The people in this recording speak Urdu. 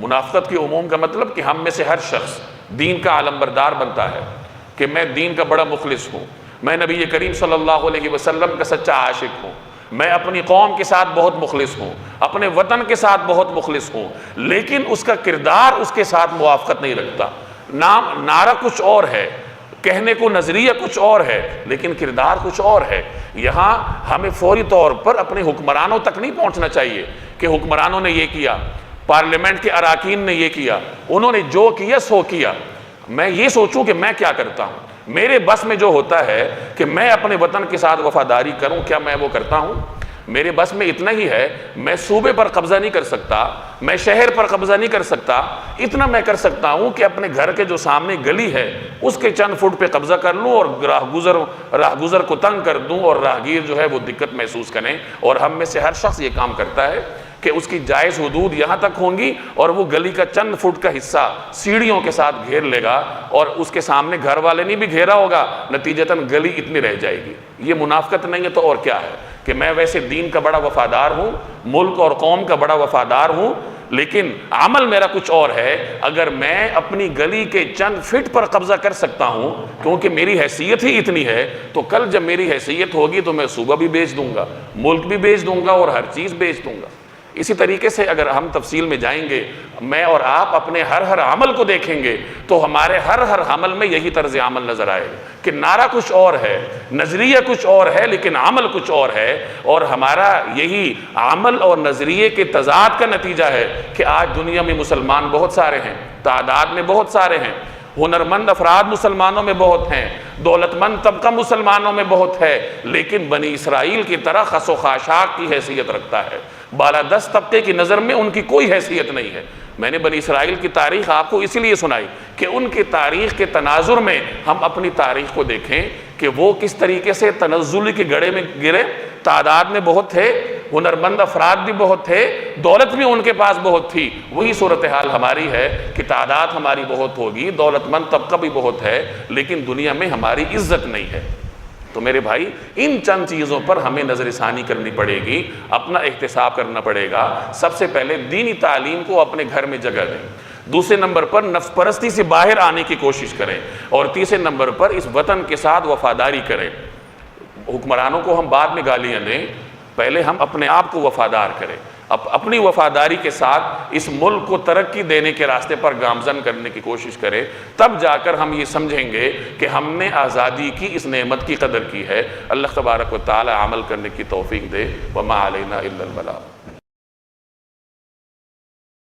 منافقت کے عموم کا مطلب کہ ہم میں سے ہر شخص دین کا علمبردار بنتا ہے کہ میں دین کا بڑا مخلص ہوں، میں نبی کریم صلی اللہ علیہ وسلم کا سچا عاشق ہوں، میں اپنی قوم کے ساتھ بہت مخلص ہوں، اپنے وطن کے ساتھ بہت مخلص ہوں، لیکن اس کا کردار اس کے ساتھ موافقت نہیں رکھتا۔ نعرہ کچھ اور ہے، کہنے کو نظریہ کچھ اور ہے، لیکن کردار کچھ اور ہے۔ یہاں ہمیں فوری طور پر اپنے حکمرانوں تک نہیں پہنچنا چاہیے کہ حکمرانوں نے یہ کیا، پارلیمنٹ کے اراکین نے یہ کیا، انہوں نے جو کیا سو کیا۔ میں یہ سوچوں کہ میں کیا کرتا ہوں، میرے بس میں جو ہوتا ہے کہ میں اپنے وطن کے ساتھ وفاداری کروں، کیا میں وہ کرتا ہوں؟ میرے بس میں اتنا ہی ہے، میں صوبے پر قبضہ نہیں کر سکتا، میں شہر پر قبضہ نہیں کر سکتا، اتنا میں کر سکتا ہوں کہ اپنے گھر کے جو سامنے گلی ہے اس کے چند فٹ پہ قبضہ کر لوں اور راہ گزر کو تنگ کر دوں اور راہگیر جو ہے وہ دقت محسوس کریں۔ اور ہم میں سے ہر شخص یہ کام کرتا ہے کہ اس کی جائز حدود یہاں تک ہوں گی اور وہ گلی کا چند فٹ کا حصہ سیڑھیوں کے ساتھ گھیر لے گا اور اس کے سامنے گھر والے نے بھی گھیرا ہوگا، نتیجتاً گلی اتنی رہ جائے گی۔ یہ منافقت نہیں ہے تو اور کیا ہے کہ میں ویسے دین کا بڑا وفادار ہوں، ملک اور قوم کا بڑا وفادار ہوں، لیکن عمل میرا کچھ اور ہے۔ اگر میں اپنی گلی کے چند فٹ پر قبضہ کر سکتا ہوں کیونکہ میری حیثیت ہی اتنی ہے، تو کل جب میری حیثیت ہوگی تو میں صوبہ بھی بیچ دوں گا، ملک بھی بیچ دوں گا اور ہر چیز بیچ دوں گا۔ اسی طریقے سے اگر ہم تفصیل میں جائیں گے، میں اور آپ اپنے ہر عمل کو دیکھیں گے تو ہمارے ہر عمل میں یہی طرز عمل نظر آئے گا کہ نعرہ کچھ اور ہے، نظریہ کچھ اور ہے، لیکن عمل کچھ اور ہے۔ اور ہمارا یہی عمل اور نظریے کے تضاد کا نتیجہ ہے کہ آج دنیا میں مسلمان بہت سارے ہیں، تعداد میں بہت سارے ہیں، ہنرمند افراد مسلمانوں میں بہت ہیں، دولت مند طبقہ مسلمانوں میں بہت ہے، لیکن بنی اسرائیل کی طرح خس و خاشاک کی حیثیت رکھتا ہے۔ بالادست طبقے کی نظر میں ان کی کوئی حیثیت نہیں ہے۔ میں نے بنی اسرائیل کی تاریخ آپ کو اس لیے سنائی کہ ان کی تاریخ کے تناظر میں ہم اپنی تاریخ کو دیکھیں کہ وہ کس طریقے سے تنزل کے گڑھے میں گرے، تعداد میں بہت تھے، ہنرمند افراد بھی بہت تھے، دولت بھی ان کے پاس بہت تھی۔ وہی صورتحال ہماری ہے کہ تعداد ہماری بہت ہوگی، دولت مند طبقہ بھی بہت ہے، لیکن دنیا میں ہماری عزت نہیں ہے۔ تو میرے بھائی، ان چند چیزوں پر ہمیں نظر ثانی کرنی پڑے گی، اپنا احتساب کرنا پڑے گا۔ سب سے پہلے دینی تعلیم کو اپنے گھر میں جگہ دیں، دوسرے نمبر پر نفس پرستی سے باہر آنے کی کوشش کریں، اور تیسرے نمبر پر اس وطن کے ساتھ وفاداری کریں۔ حکمرانوں کو ہم بعد میں گالیاں دیں، پہلے ہم اپنے آپ کو وفادار کریں، اپنی وفاداری کے ساتھ اس ملک کو ترقی دینے کے راستے پر گامزن کرنے کی کوشش کریں، تب جا کر ہم یہ سمجھیں گے کہ ہم نے آزادی کی اس نعمت کی قدر کی ہے۔ اللہ تبارک و تعالی عمل کرنے کی توفیق دے۔ وما علینا الا البلاغ۔